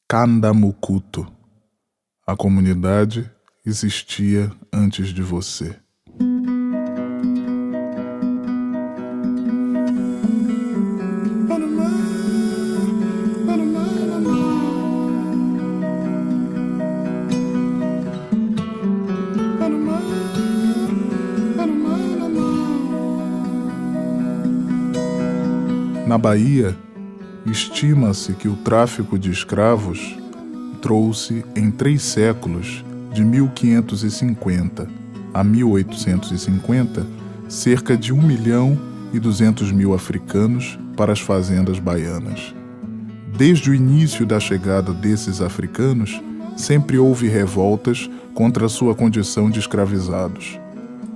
Candamucuto. A comunidade existia antes de você. Na Bahia, estima-se que o tráfico de escravos trouxe, em 3 séculos, de 1550 a 1850, cerca de 1.200.000 africanos para as fazendas baianas. Desde o início da chegada desses africanos, sempre houve revoltas contra sua condição de escravizados.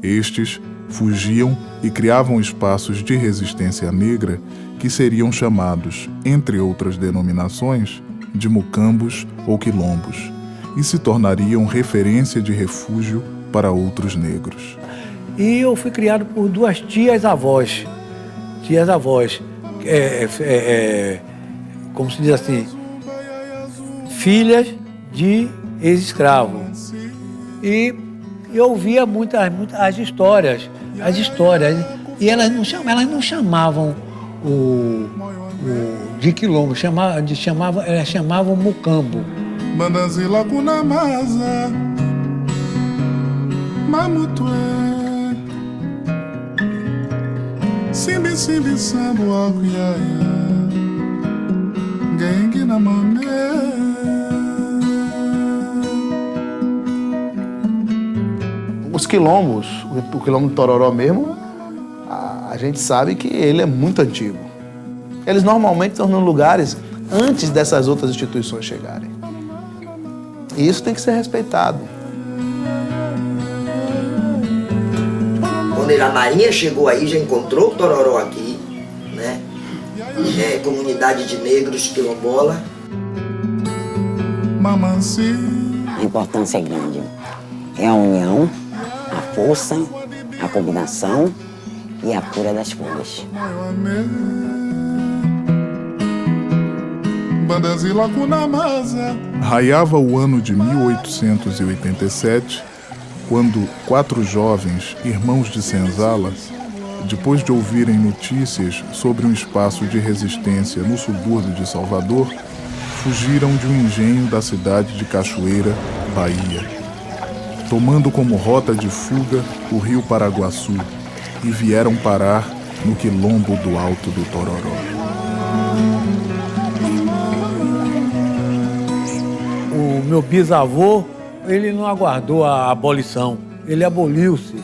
Estes fugiam e criavam espaços de resistência negra que seriam chamados, entre outras denominações, de mucambos ou quilombos, e se tornariam referência de refúgio para outros negros. E eu fui criado por 2 tias-avós. Tias-avós, como se diz assim, filhas de ex-escravos. E eu ouvia as histórias. E elas não chamavam de quilombo, elas chamavam mucambo. Mandazila kunamaza mamutwe simbi simbi sambo akuyaya gengi na mame. Os quilombos, o quilombo do Tororó mesmo, a gente sabe que ele é muito antigo. Eles normalmente estão em lugares antes dessas outras instituições chegarem. E isso tem que ser respeitado. Quando a Marinha chegou aí, já encontrou o Tororó aqui, né? Comunidade de negros quilombola. A importância é grande. É a união, a força, a combinação e a cura das folhas. Raiava o ano de 1887, quando 4 jovens, irmãos de senzala, depois de ouvirem notícias sobre um espaço de resistência no subúrbio de Salvador, fugiram de um engenho da cidade de Cachoeira, Bahia, tomando como rota de fuga o rio Paraguaçu, e vieram parar no quilombo do Alto do Tororó. O meu bisavô, ele não aguardou a abolição, ele aboliu-se.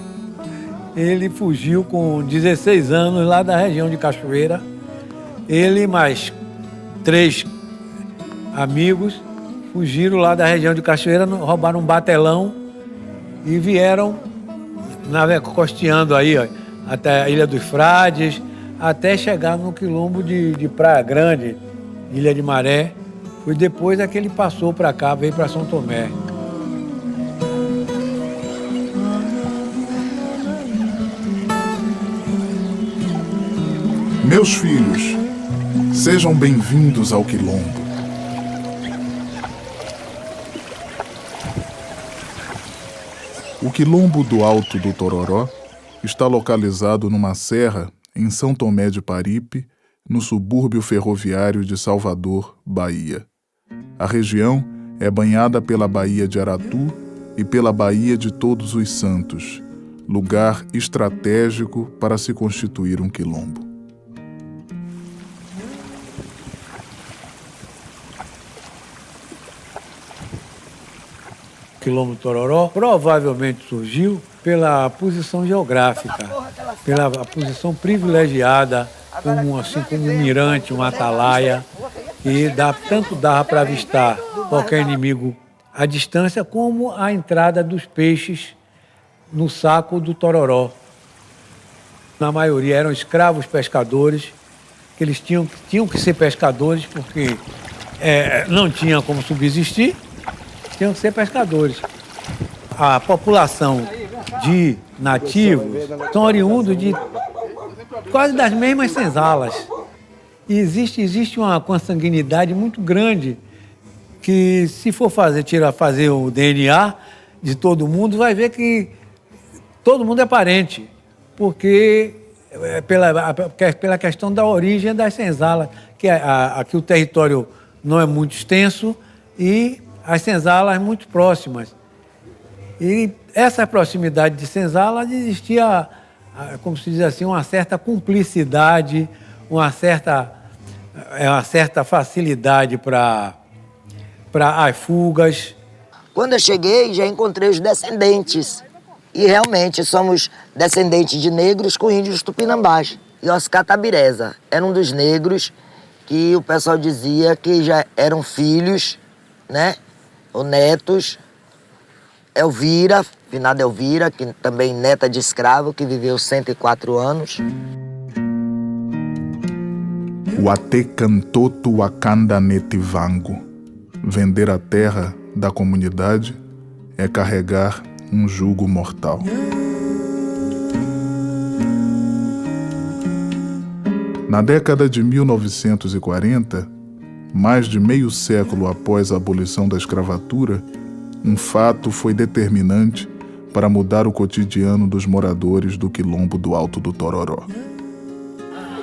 Ele fugiu com 16 anos lá da região de Cachoeira. Ele e mais 3 amigos fugiram lá da região de Cachoeira, roubaram um batelão e vieram costeando aí, ó, até a Ilha dos Frades, até chegar no quilombo de Praia Grande, Ilha de Maré. Foi depois que ele passou para cá, veio para São Tomé. Meus filhos, sejam bem-vindos ao quilombo. O quilombo do Alto do Tororó está localizado numa serra em São Tomé de Paripe, no subúrbio ferroviário de Salvador, Bahia. A região é banhada pela Baía de Aratu e pela Baía de Todos os Santos, lugar estratégico para se constituir um quilombo. O quilombo do Tororó provavelmente surgiu pela posição geográfica, pela posição privilegiada, como um mirante, uma atalaia, e tanto dava para avistar qualquer inimigo à distância, como a entrada dos peixes no saco do Tororó. Na maioria eram escravos pescadores, que eles tinham que ser pescadores porque não tinham como subsistir, tinham que ser pescadores. A população de nativos são oriundos de quase das mesmas senzalas. E existe uma consanguinidade muito grande que se for fazer o DNA de todo mundo, vai ver que todo mundo é parente, porque pela questão da origem das senzalas, que aqui o território não é muito extenso e as senzalas muito próximas. E essa proximidade de senzalas existia, como se diz assim, uma certa cumplicidade, uma certa facilidade para as fugas. Quando eu cheguei, já encontrei os descendentes. E realmente somos descendentes de negros com índios tupinambás. E Oscar Tabireza era um dos negros que o pessoal dizia que já eram filhos, né? Ou netos. Elvira, finada Elvira, que também neta de escravo, que viveu 104 anos. Wate cantoto wakanda netivango. Vender a terra da comunidade é carregar um jugo mortal. Na década de 1940, mais de meio século após a abolição da escravatura, um fato foi determinante para mudar o cotidiano dos moradores do Quilombo do Alto do Tororó.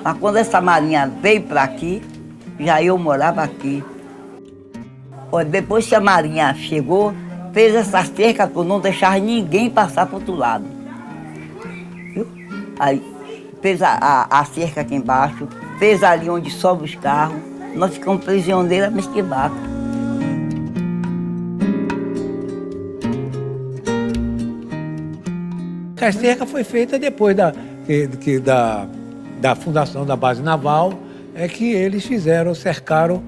Mas quando essa marinha veio para aqui, já eu morava aqui. Depois que a marinha chegou, fez essa cerca para não deixar ninguém passar para o outro lado. Viu? Aí fez a cerca aqui embaixo, fez ali onde sobe os carros. Nós ficamos prisioneiros a mesquivaca. A cerca foi feita depois da fundação da base naval, é que eles cercaram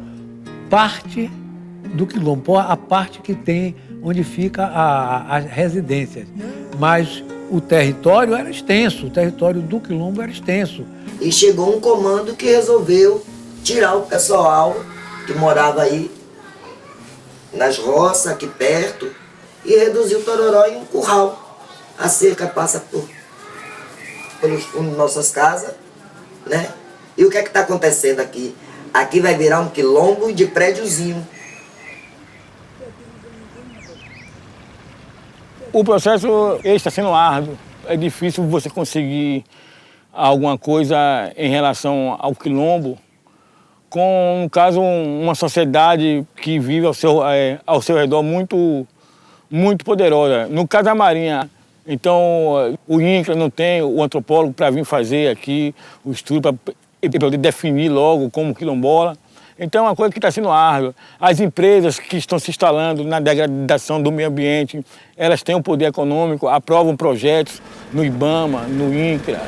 parte do quilombo, a parte que tem onde fica as residências. Mas o território era extenso, o território do quilombo era extenso. E chegou um comando que resolveu tirar o pessoal que morava aí nas roças, aqui perto, e reduzir o Tororó em um curral. A cerca passa pelos fundos de nossas casas, né? E o que é que está acontecendo aqui? Aqui vai virar um quilombo de prédiozinho. O processo está sendo árduo. É difícil você conseguir alguma coisa em relação ao quilombo com, no caso, uma sociedade que vive ao seu redor muito poderosa. No caso da Marinha, então, o INCRA não tem o antropólogo para vir fazer aqui o estudo, para poder definir logo como quilombola. Então, é uma coisa que está sendo árdua. As empresas que estão se instalando na degradação do meio ambiente, elas têm um poder econômico, aprovam projetos no IBAMA, no INCRA.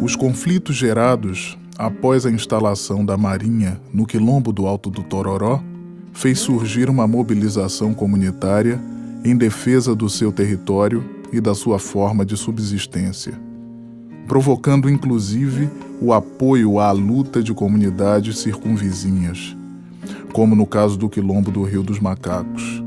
Os conflitos gerados após a instalação da Marinha no Quilombo do Alto do Tororó fez surgir uma mobilização comunitária em defesa do seu território e da sua forma de subsistência, provocando inclusive o apoio à luta de comunidades circunvizinhas, como no caso do Quilombo do Rio dos Macacos.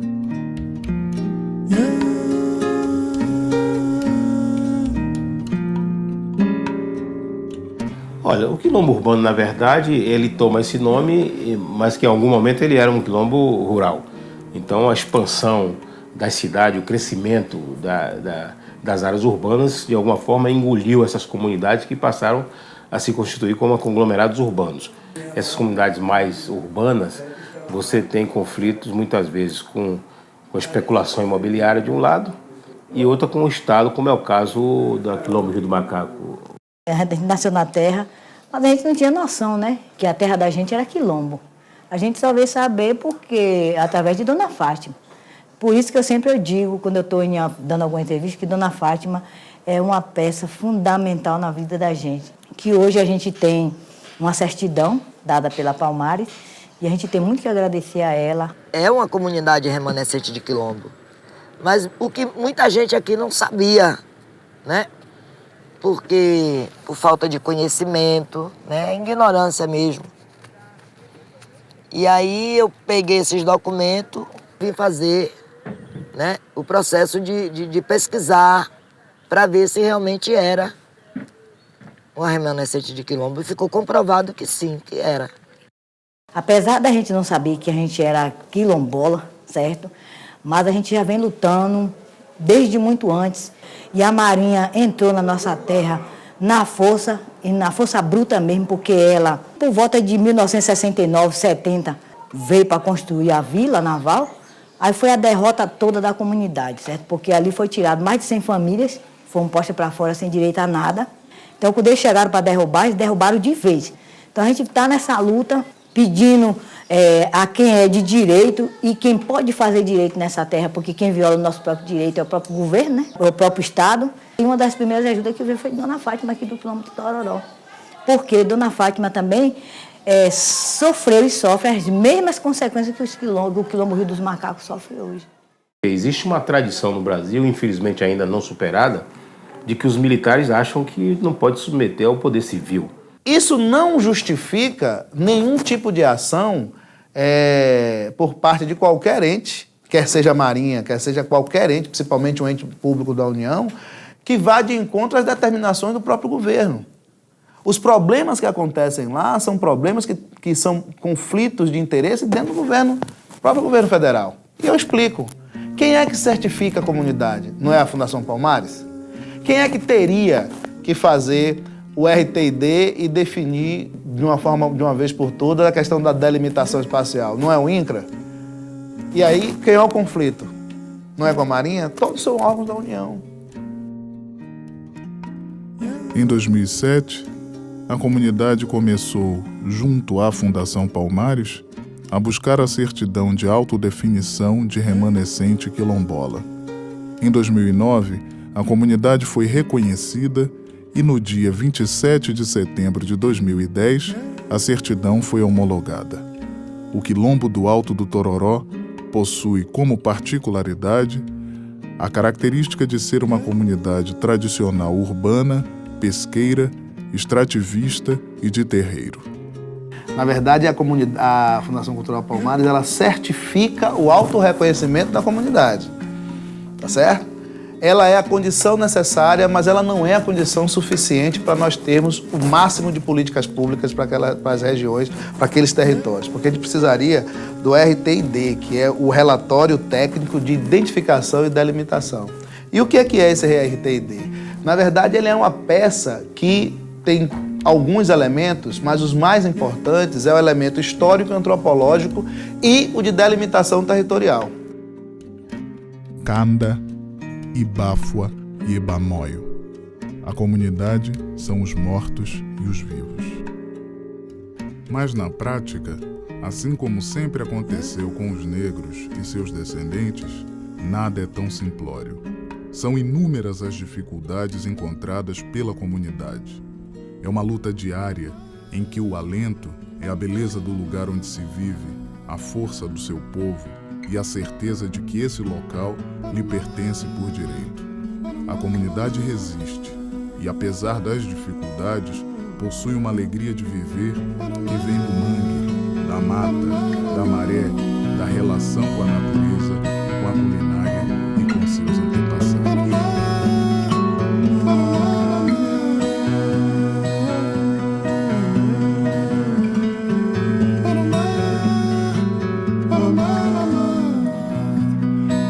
Olha, o quilombo urbano, na verdade, ele toma esse nome, mas que em algum momento ele era um quilombo rural. Então, a expansão da cidade, o crescimento das áreas urbanas, de alguma forma, engoliu essas comunidades que passaram a se constituir como conglomerados urbanos. Essas comunidades mais urbanas, você tem conflitos, muitas vezes, com a especulação imobiliária de um lado e outra com o Estado, como é o caso da Quilombo Rio do Macaco. A gente nasceu na terra, mas a gente não tinha noção, né? Que a terra da gente era quilombo. A gente só veio saber porque, através de Dona Fátima. Por isso que eu sempre digo, quando eu estou dando alguma entrevista, que Dona Fátima é uma peça fundamental na vida da gente. Que hoje a gente tem uma certidão dada pela Palmares e a gente tem muito que agradecer a ela. É uma comunidade remanescente de quilombo. Mas o que muita gente aqui não sabia, né? Porque por falta de conhecimento, né? Ignorância mesmo. E aí eu peguei esses documentos, vim fazer, né, o processo de pesquisar, para ver se realmente era uma remanescente de quilombo. E ficou comprovado que sim, que era. Apesar da gente não saber que a gente era quilombola, certo? Mas a gente já vem lutando desde muito antes. E a Marinha entrou na nossa terra na força, e na força bruta mesmo, porque ela, por volta de 1969, 70, veio para construir a Vila Naval. Aí foi a derrota toda da comunidade, certo? Porque ali foi tirado mais de 100 famílias, foram postas para fora sem direito a nada. Então, quando eles chegaram para derrubar, eles derrubaram de vez. Então, a gente está nessa luta, pedindo a quem é de direito e quem pode fazer direito nessa terra, porque quem viola o nosso próprio direito é o próprio governo, né? É o próprio Estado. E uma das primeiras ajudas que veio foi Dona Fátima, aqui do quilômetro Tororó. Porque Dona Fátima também sofreu e sofre as mesmas consequências que o quilombo Rio dos Macacos sofre hoje. Existe uma tradição no Brasil, infelizmente ainda não superada, de que os militares acham que não pode submeter ao poder civil. Isso não justifica nenhum tipo de ação por parte de qualquer ente, quer seja a Marinha, quer seja qualquer ente, principalmente um ente público da União, que vá de encontro às determinações do próprio governo. Os problemas que acontecem lá são problemas que são conflitos de interesse dentro do próprio governo federal. E eu explico. Quem é que certifica a comunidade? Não é a Fundação Palmares? Quem é que teria que fazer o RT&D e definir de uma vez por todas a questão da delimitação espacial? Não é o INCRA? E aí, quem é o conflito? Não é com a Marinha? Todos são órgãos da União. Em 2007, a comunidade começou, junto à Fundação Palmares, a buscar a certidão de autodefinição de remanescente quilombola. Em 2009, a comunidade foi reconhecida e no dia 27 de setembro de 2010, a certidão foi homologada. O Quilombo do Alto do Tororó possui como particularidade a característica de ser uma comunidade tradicional urbana, pesqueira, extrativista e de terreiro. Na verdade, a Fundação Cultural Palmares, ela certifica o autorreconhecimento da comunidade, tá certo? Ela é a condição necessária, mas ela não é a condição suficiente para nós termos o máximo de políticas públicas para as regiões, para aqueles territórios. Porque a gente precisaria do RT&D, que é o relatório técnico de identificação e delimitação. E o que é esse RT&D? Na verdade, ele é uma peça que tem alguns elementos, mas os mais importantes é o elemento histórico e antropológico e o de delimitação territorial. Canda, Ibáfua e Ibamoio. A comunidade são os mortos e os vivos. Mas na prática, assim como sempre aconteceu com os negros e seus descendentes, nada é tão simplório. São inúmeras as dificuldades encontradas pela comunidade. É uma luta diária em que o alento é a beleza do lugar onde se vive, a força do seu povo e a certeza de que esse local lhe pertence por direito. A comunidade resiste e, apesar das dificuldades, possui uma alegria de viver que vem do mangue, da mata, da maré, da relação com a natureza, com a culinária e com seus antepassados.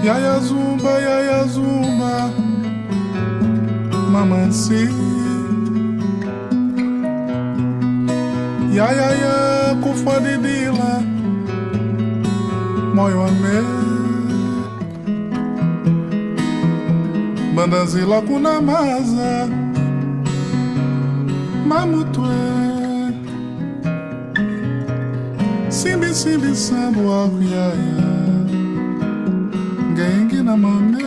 Yaya zumba, mamansi. Yaya kufa didila, moyo ame. Bandazila kuna maza, mamutwe. Simbi simbi sambo akuyaya. Gengi na mame